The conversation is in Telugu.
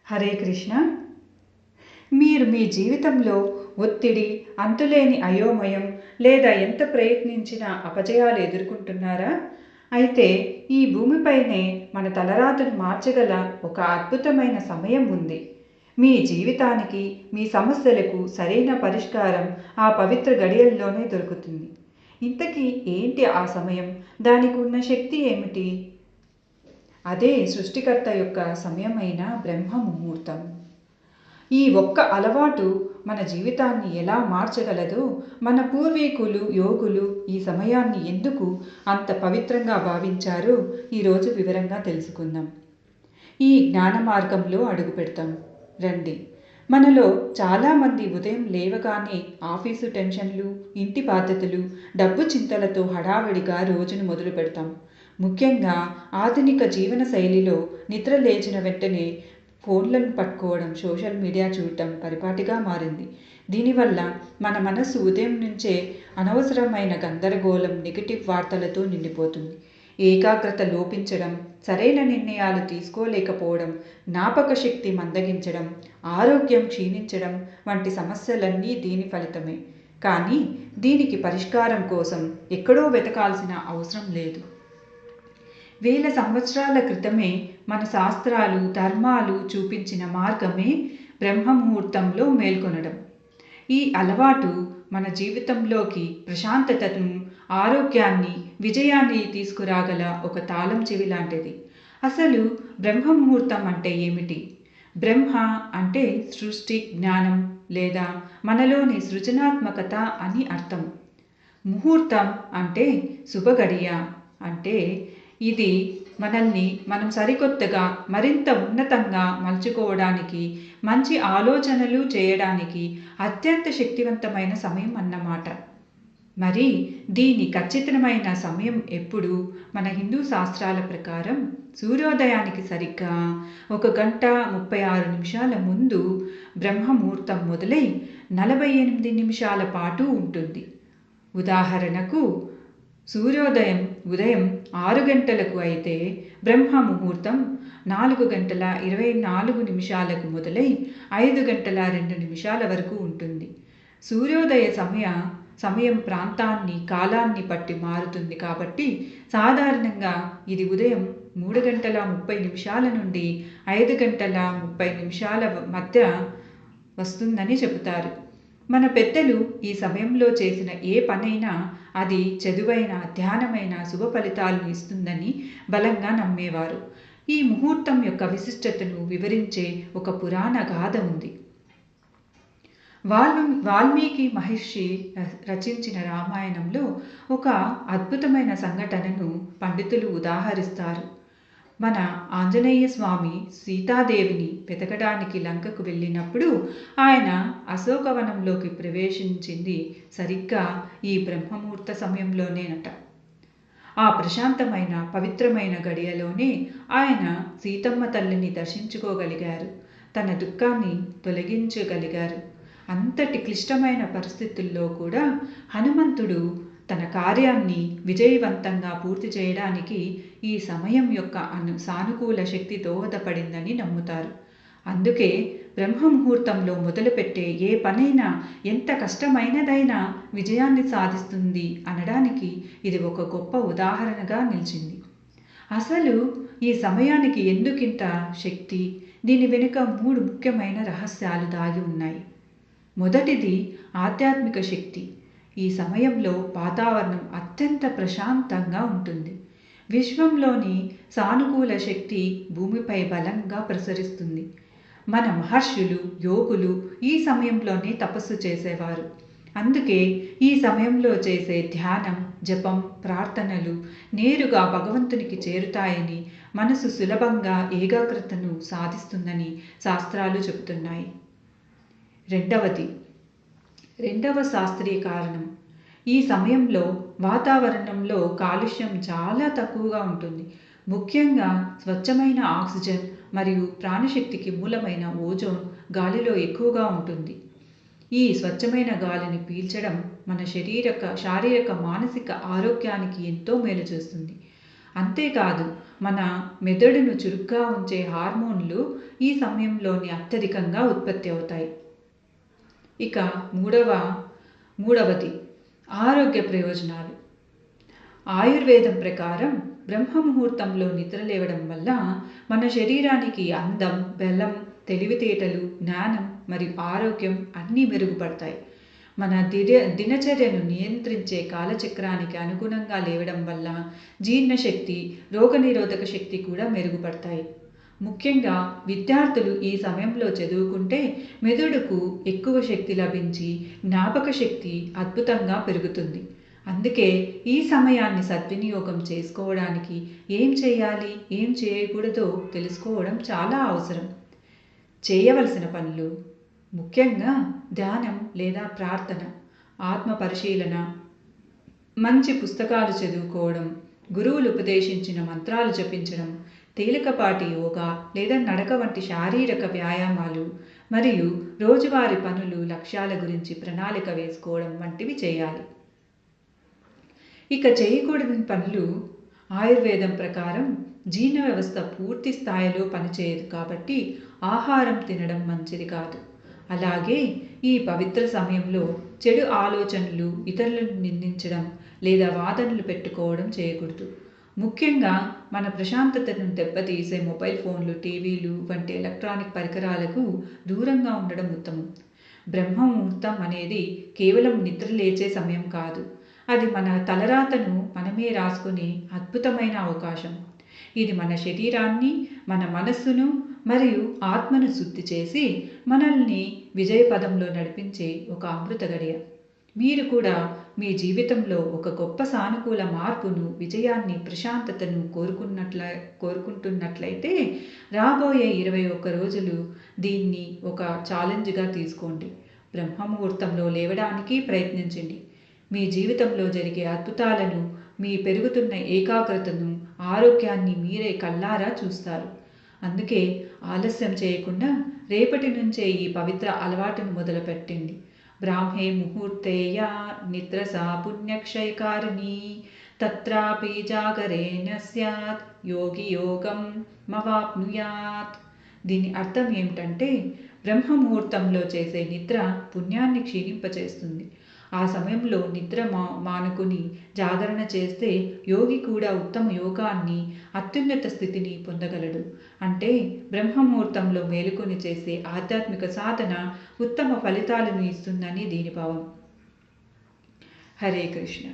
హరే కృష్ణ. మీరు మీ జీవితంలో ఒత్తిడి, అంతులేని అయోమయం లేదా ఎంత ప్రయత్నించినా అపజయాలు ఎదుర్కొంటున్నారా? అయితే ఈ భూమిపైనే మన తలరాతను మార్చగల ఒక అద్భుతమైన సమయం ఉంది. మీ జీవితానికి, మీ సమస్యలకు సరైన పరిష్కారం ఆ పవిత్ర గడియల్లోనే దొరుకుతుంది. ఇంతకీ ఏంటి ఆ సమయం? దానికి ఉన్న శక్తి ఏమిటి? అదే సృష్టికర్త యొక్క సమయమైన బ్రహ్మ ముహూర్తం. ఈ ఒక్క అలవాటు మన జీవితాన్ని ఎలా మార్చగలదో, మన పూర్వీకులు యోగులు ఈ సమయాన్ని ఎందుకు అంత పవిత్రంగా భావించారో ఈరోజు వివరంగా తెలుసుకుందాం. ఈ జ్ఞాన మార్గంలో అడుగు పెడతాం రండి. మనలో చాలామంది ఉదయం లేవగానే ఆఫీసు టెన్షన్లు, ఇంటి బాధ్యతలు, డబ్బు చింతలతో హడావిడిగా రోజును మొదలు పెడతాం. ముఖ్యంగా ఆధునిక జీవన శైలిలో నిద్ర లేచిన వెంటనే ఫోన్లను పట్టుకోవడం, సోషల్ మీడియా చూడటం పరిపాటిగా మారింది. దీనివల్ల మన మనసు ఉదయం నుంచే అనవసరమైన గందరగోళం, నెగిటివ్ వార్తలతో నిండిపోతుంది. ఏకాగ్రత లోపించడం, సరైన నిర్ణయాలు తీసుకోలేకపోవడం, జ్ఞాపక శక్తి మందగించడం, ఆరోగ్యం క్షీణించడం వంటి సమస్యలన్నీ దీని ఫలితమే. కానీ దీనికి పరిష్కారం కోసం ఎక్కడో వెతకాల్సిన అవసరం లేదు. వేల సంవత్సరాల క్రితమే మన శాస్త్రాలు, ధర్మాలు చూపించిన మార్గమే బ్రహ్మముహూర్తంలో మేల్కొనడం. ఈ అలవాటు మన జీవితంలోకి ప్రశాంతతను, ఆరోగ్యాన్ని, విజయాన్ని తీసుకురాగల ఒక తాళం చెవి లాంటిది. అసలు బ్రహ్మముహూర్తం అంటే ఏమిటి? బ్రహ్మ అంటే సృష్టి, జ్ఞానం లేదా మనలోని సృజనాత్మకత అని అర్థం. ముహూర్తం అంటే శుభగడియ, అంటే ఇది మనల్ని మనం సరికొత్తగా, మరింత ఉన్నతంగా మలుచుకోవడానికి, మంచి ఆలోచనలు చేయడానికి అత్యంత శక్తివంతమైన సమయం అన్నమాట. మరి దీని ఖచ్చితమైన సమయం ఎప్పుడు? మన హిందూ శాస్త్రాల ప్రకారం సూర్యోదయానికి సరిగ్గా 1:36 ముందు బ్రహ్మముహూర్తం మొదలై 48 నిమిషాల పాటు ఉంటుంది. ఉదాహరణకు, సూర్యోదయం ఉదయం 6 గంటలకు అయితే బ్రహ్మ ముహూర్తం 4:24 మొదలై 5:02 వరకు ఉంటుంది. సూర్యోదయ సమయం ప్రాంతాన్ని, కాలాన్ని బట్టి మారుతుంది కాబట్టి సాధారణంగా ఇది ఉదయం 3:30 నుండి 5:30 మధ్య వస్తుందని చెబుతారు. మన పెద్దలు ఈ సమయంలో చేసిన ఏ పనైనా అది చదువైన, ధ్యానమైన శుభ ఫలితాలను ఇస్తుందని బలంగా నమ్మేవారు. ఈ ముహూర్తం యొక్క విశిష్టతను వివరించే ఒక పురాణ గాథ ఉంది. వాల్మీకి మహర్షి రచించిన రామాయణంలో ఒక అద్భుతమైన సంఘటనను పండితులు ఉదాహరిస్తారు. మన ఆంజనేయ స్వామి సీతాదేవిని వెతకడానికి లంకకు వెళ్ళినప్పుడు ఆయన అశోకవనంలోకి ప్రవేశించింది సరిగ్గా ఈ బ్రహ్మముహూర్త సమయంలోనేనట. ఆ ప్రశాంతమైన, పవిత్రమైన గడియలోనే ఆయన సీతమ్మ తల్లిని దర్శించుకోగలిగారు, తన దుఃఖాన్ని తొలగించగలిగారు. అంతటి క్లిష్టమైన పరిస్థితుల్లో కూడా హనుమంతుడు తన కార్యాన్ని విజయవంతంగా పూర్తి చేయడానికి ఈ సమయం యొక్క సానుకూల శక్తి దోహదపడిందని నమ్ముతారు. అందుకే బ్రహ్మముహూర్తంలో మొదలుపెట్టే ఏ పనైనా ఎంత కష్టమైనదైనా విజయాన్ని సాధిస్తుంది అనడానికి ఇది ఒక గొప్ప ఉదాహరణగా నిలిచింది. అసలు ఈ సమయానికి ఎందుకింత శక్తి? దీని వెనుక 3 ముఖ్యమైన రహస్యాలు దాగి ఉన్నాయి. మొదటిది ఆధ్యాత్మిక శక్తి. ఈ సమయంలో వాతావరణం అత్యంత ప్రశాంతంగా ఉంటుంది. విశ్వంలోని సానుకూల శక్తి భూమిపై బలంగా ప్రసరిస్తుంది. మన మహర్షులు, యోగులు ఈ సమయంలోనే తపస్సు చేసేవారు. అందుకే ఈ సమయంలో చేసే ధ్యానం, జపం, ప్రార్థనలు నేరుగా భగవంతునికి చేరుతాయని, మనసు సులభంగా ఏకాగ్రతను సాధిస్తుందని శాస్త్రాలు చెబుతున్నాయి. రెండవ శాస్త్రీయ కారణం, ఈ సమయంలో వాతావరణంలో కాలుష్యం చాలా తక్కువగా ఉంటుంది. ముఖ్యంగా స్వచ్ఛమైన ఆక్సిజన్ మరియు ప్రాణశక్తికి మూలమైన ఓజోన్ గాలిలో ఎక్కువగా ఉంటుంది. ఈ స్వచ్ఛమైన గాలిని పీల్చడం మన శారీరక, మానసిక ఆరోగ్యానికి ఎంతో మేలు చేస్తుంది. అంతేకాదు మన మెదడును చురుగ్గా ఉంచే హార్మోన్లు ఈ సమయంలోనే అత్యధికంగా ఉత్పత్తి అవుతాయి. ఇక మూడవది ఆరోగ్య ప్రయోజనాలు. ఆయుర్వేదం ప్రకారం బ్రహ్మ ముహూర్తంలో నిద్రలేవడం వల్ల మన శరీరానికి అందం, బలం, తెలివితేటలు, జ్ఞానం మరియు ఆరోగ్యం అన్నీ మెరుగుపడతాయి. మన దినచర్యను నియంత్రించే కాలచక్రానికి అనుగుణంగా లేవడం వల్ల జీర్ణశక్తి, రోగనిరోధక శక్తి కూడా మెరుగుపడతాయి. ముఖ్యంగా విద్యార్థులు ఈ సమయంలో చదువుకుంటే మెదడుకు ఎక్కువ శక్తి లభించి జ్ఞాపక శక్తి అద్భుతంగా పెరుగుతుంది. అందుకే ఈ సమయాన్ని సద్వినియోగం చేసుకోవడానికి ఏం చేయాలి, ఏం చేయకూడదో తెలుసుకోవడం చాలా అవసరం. చేయవలసిన పనులు ముఖ్యంగా ధ్యానం లేదా ప్రార్థన, ఆత్మ పరిశీలన, మంచి పుస్తకాలు చదువుకోవడం, గురువులు ఉపదేశించిన మంత్రాలు జపించడం, తేలికపాటి యోగా లేదా నడక వంటి శారీరక వ్యాయామాలు మరియు రోజువారీ పనులు, లక్ష్యాల గురించి ప్రణాళిక వేసుకోవడం వంటివి చేయాలి. ఇక చేయకూడని పనులు ఆయుర్వేదం ప్రకారం జీర్ణ వ్యవస్థ పూర్తి స్థాయిలో పనిచేయదు కాబట్టి ఆహారం తినడం మంచిది కాదు. అలాగే ఈ పవిత్ర సమయంలో చెడు ఆలోచనలు, ఇతరులను నిందించడం లేదా వాదనలు పెట్టుకోవడం చేయకూడదు. ముఖ్యంగా మన ప్రశాంతతను దెబ్బతీసే మొబైల్ ఫోన్లు, టీవీలు వంటి ఎలక్ట్రానిక్ పరికరాలకు దూరంగా ఉండడం ఉత్తమం. బ్రహ్మ ముహూర్తం అనేది కేవలం నిద్ర లేచే సమయం కాదు. అది మన తలరాతను మనమే రాసుకునే అద్భుతమైన అవకాశం. ఇది మన శరీరాన్ని, మన మనస్సును మరియు ఆత్మను శుద్ధి చేసి మనల్ని విజయపదంలో నడిపించే ఒక అమృత గడియ. మీరు కూడా మీ జీవితంలో ఒక గొప్ప సానుకూల మార్పును, విజయాన్ని, ప్రశాంతతను కోరుకుంటున్నట్లయితే రాబోయే 21 రోజులు దీన్ని ఒక ఛాలెంజ్గా తీసుకోండి. బ్రహ్మముహూర్తంలో లేవడానికి ప్రయత్నించండి. మీ జీవితంలో జరిగే అద్భుతాలను, మీ పెరుగుతున్న ఏకాగ్రతను, ఆరోగ్యాన్ని మీరే కళ్ళారా చూస్తారు. అందుకే ఆలస్యం చేయకుండా రేపటి నుంచే ఈ పవిత్ర అలవాటును మొదలుపెట్టండి. బ్రాహ్మే ముహూర్తేయా నిద్రసా పుణ్యక్షయకారిణీ తత్రాపి జాగరేణ స్యాత్ యోగి యోగం మవాప్నుయాత్. దీని అర్థం ఏమిటంటే బ్రహ్మముహూర్తంలో చేసే నిద్ర పుణ్యాన్ని క్షీణింపచేస్తుంది. ఆ సమయంలో నిద్ర మానుకుని జాగరణ చేస్తే యోగి కూడా ఉత్తమ యోగాన్ని, అత్యున్నత స్థితిని పొందగలడు. అంటే బ్రహ్మముహూర్తంలో మేలుకొని చేసే ఆధ్యాత్మిక సాధన ఉత్తమ ఫలితాలను ఇస్తుందని దీని భావం. హరే కృష్ణ.